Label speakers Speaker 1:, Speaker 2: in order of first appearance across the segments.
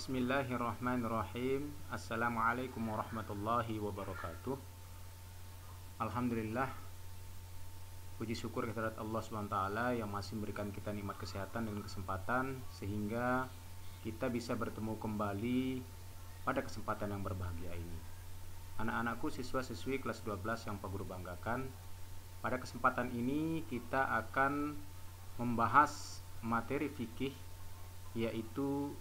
Speaker 1: Bismillahirrahmanirrahim. Assalamualaikum warahmatullahi wabarakatuh. Alhamdulillah, puji syukur kehadirat Allah SWT yang masih memberikan kita nikmat kesehatan dan kesempatan sehingga kita bisa bertemu kembali pada kesempatan yang berbahagia ini. Anak-anakku, siswa-siswi kelas 12 yang Pak Guru banggakan, pada kesempatan ini kita akan membahas materi fikih, yaitu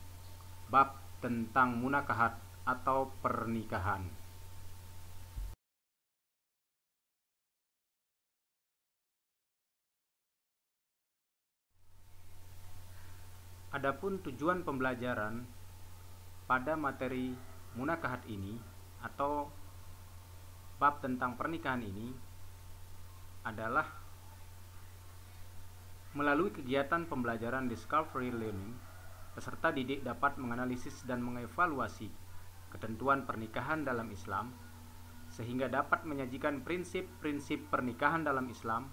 Speaker 1: bab tentang munakahat atau pernikahan. Adapun tujuan pembelajaran pada materi munakahat ini atau bab tentang pernikahan ini adalah melalui kegiatan pembelajaran discovery learning, peserta didik dapat menganalisis dan mengevaluasi ketentuan pernikahan dalam Islam sehingga dapat menyajikan prinsip-prinsip pernikahan dalam Islam,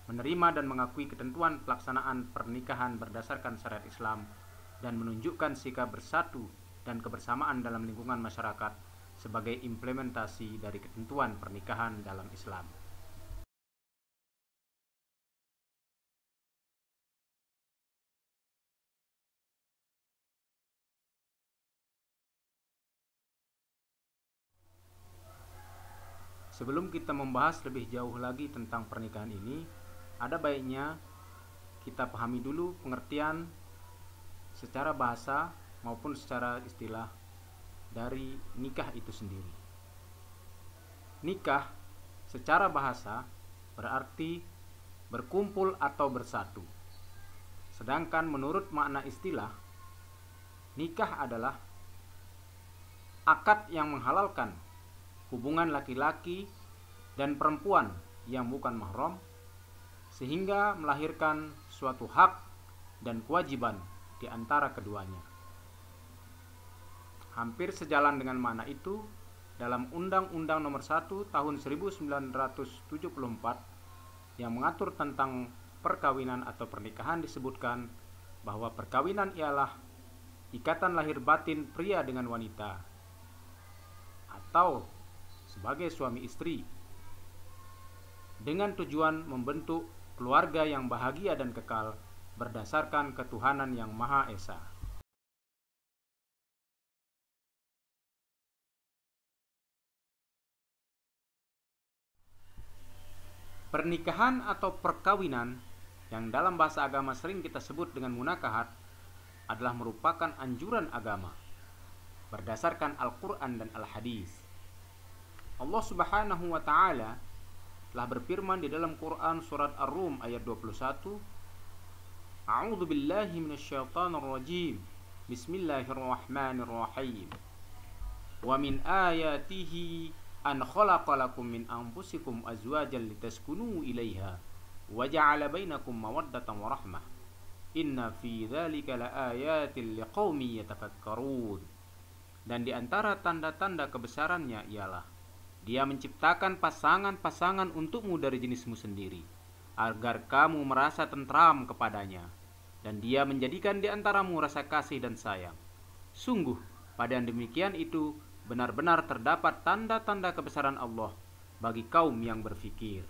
Speaker 1: menerima dan mengakui ketentuan pelaksanaan pernikahan berdasarkan syariat Islam, dan menunjukkan sikap bersatu dan kebersamaan dalam lingkungan masyarakat sebagai implementasi dari ketentuan pernikahan dalam Islam. Sebelum kita membahas lebih jauh lagi tentang pernikahan ini, ada baiknya kita pahami dulu pengertian secara bahasa maupun secara istilah dari nikah itu sendiri. Nikah secara bahasa berarti berkumpul atau bersatu. Sedangkan menurut makna istilah, nikah adalah akad yang menghalalkan hubungan laki-laki dan perempuan yang bukan mahram sehingga melahirkan suatu hak dan kewajiban di antara keduanya. Hampir sejalan dengan makna itu, dalam Undang-Undang Nomor 1 Tahun 1974 yang mengatur tentang perkawinan atau pernikahan disebutkan bahwa perkawinan ialah ikatan lahir batin pria dengan wanita atau sebagai suami istri dengan tujuan membentuk keluarga yang bahagia dan kekal berdasarkan ketuhanan yang Maha Esa. Pernikahan atau perkawinan yang dalam bahasa agama sering kita sebut dengan munakahat adalah merupakan anjuran agama berdasarkan Al-Quran dan Al-Hadis. Allah Subhanahu wa Ta'ala telah berfirman di dalam Quran surat Ar-Rum ayat 21, A'udzu billahi minasyaitonir rajim. Bismillahirrahmanirrahim. Wa min ayatihi an khalaqalakum min anfusikum azwajan litaskunu ilaiha wa ja'ala bainakum mawaddatan wa rahmah. Inna fi dzalika laayatin liqaumin yatafakkarun. Dan di antara tanda-tanda kebesarannya ialah Dia menciptakan pasangan-pasangan untukmu dari jenismu sendiri, agar kamu merasa tentram kepadanya, dan Dia menjadikan di antaramu rasa kasih dan sayang. Sungguh, pada yang demikian itu benar-benar terdapat tanda-tanda kebesaran Allah bagi kaum yang berfikir.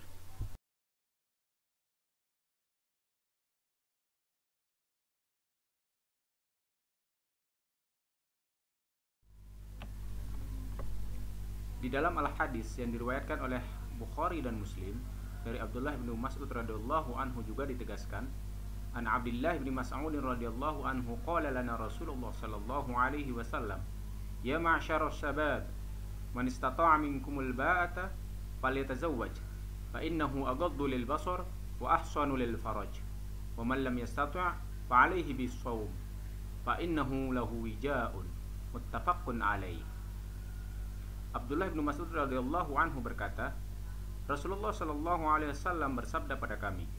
Speaker 1: Di dalam Al-Hadis yang diriwayatkan oleh Bukhari dan Muslim dari Abdullah bin Mas'ud radhiyallahu anhu juga ditegaskan, an Abdullah bin Mas'ud radhiyallahu anhu qala lana Rasulullah sallallahu alaihi wasallam, ya ma'syaras syabab, man istata'a minkumul ba'ata falyatazawwaj fa innahu aghaddu lil basar wa ahsanu lil faraj, wa man lam yastati' fa alayhi bis-shawm fa innahu lahu wijaa'un, muttafaqun alaihi. Abdullah bin Mas'ud radhiyallahu anhu berkata, Rasulullah sallallahu alaihi wasallam bersabda pada kami,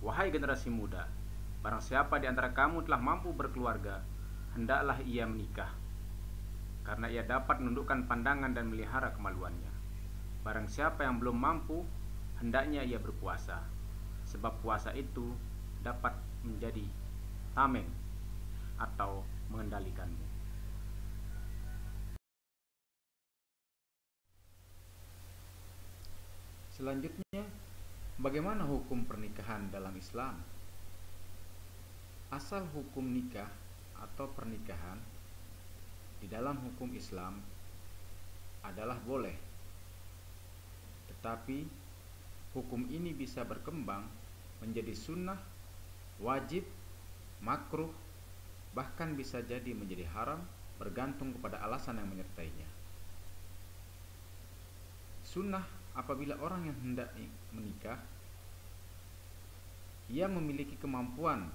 Speaker 1: wahai generasi muda, barang siapa di antara kamu telah mampu berkeluarga, hendaklah ia menikah, karena ia dapat menundukkan pandangan dan melihara kemaluannya. Barang siapa yang belum mampu, hendaknya ia berpuasa, sebab puasa itu dapat menjadi tameng atau mengendalikanmu. Selanjutnya, bagaimana hukum pernikahan dalam Islam? Asal hukum nikah atau pernikahan di dalam hukum Islam adalah boleh, tetapi hukum ini bisa berkembang menjadi sunnah, wajib, makruh, bahkan bisa jadi menjadi haram, bergantung kepada alasan yang menyertainya. Sunnah apabila orang yang hendak menikah, ia memiliki kemampuan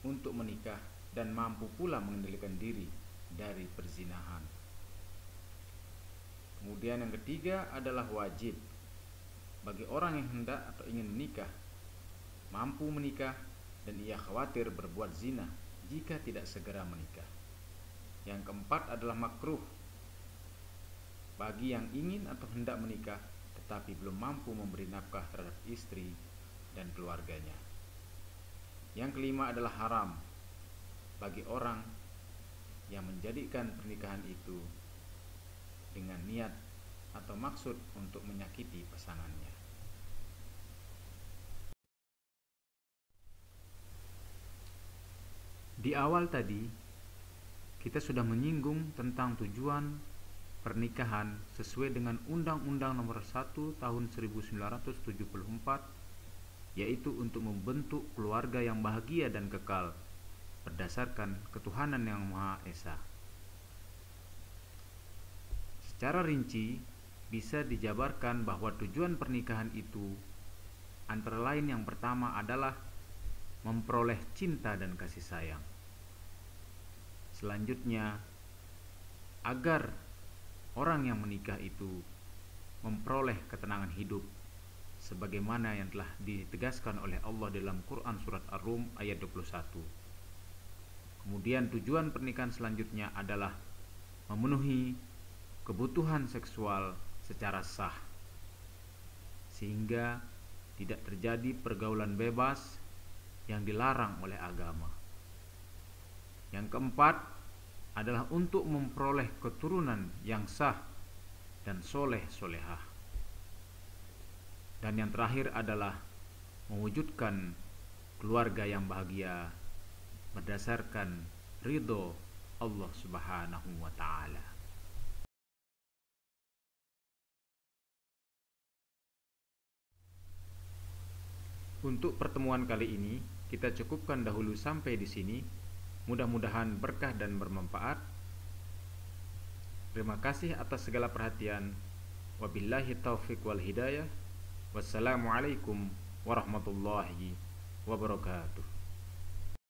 Speaker 1: untuk menikah dan mampu pula mengendalikan diri dari perzinahan. Kemudian yang ketiga adalah wajib. Bagi orang yang hendak atau ingin menikah, mampu menikah, dan ia khawatir berbuat zina jika tidak segera menikah. Yang keempat adalah makruh. Bagi yang ingin atau hendak menikah tetapi belum mampu memberi nafkah terhadap istri dan keluarganya. Yang kelima adalah haram. Bagi orang yang menjadikan pernikahan itu dengan niat atau maksud untuk menyakiti pasangannya. Di awal tadi, kita sudah menyinggung tentang tujuan pernikahan sesuai dengan Undang-Undang Nomor 1 Tahun 1974, yaitu untuk membentuk keluarga yang bahagia dan kekal berdasarkan ketuhanan yang Maha Esa. Secara rinci, bisa dijabarkan bahwa tujuan pernikahan itu antara lain yang pertama adalah memperoleh cinta dan kasih sayang. Selanjutnya, agar orang yang menikah itu memperoleh ketenangan hidup sebagaimana yang telah ditegaskan oleh Allah dalam Quran surat Ar-Rum ayat 21. Kemudian tujuan pernikahan selanjutnya adalah memenuhi kebutuhan seksual secara sah, sehingga tidak terjadi pergaulan bebas yang dilarang oleh agama. Yang keempat adalah untuk memperoleh keturunan yang sah dan soleh-solehah. Dan yang terakhir adalah mewujudkan keluarga yang bahagia berdasarkan ridho Allah Subhanahu wa ta'ala. Untuk pertemuan kali ini kita cukupkan dahulu sampai di sini. Mudah-mudahan berkah dan bermanfaat. Terima kasih atas segala perhatian. Wabillahi taufiq wal hidayah. Wassalamualaikum warahmatullahi wabarakatuh.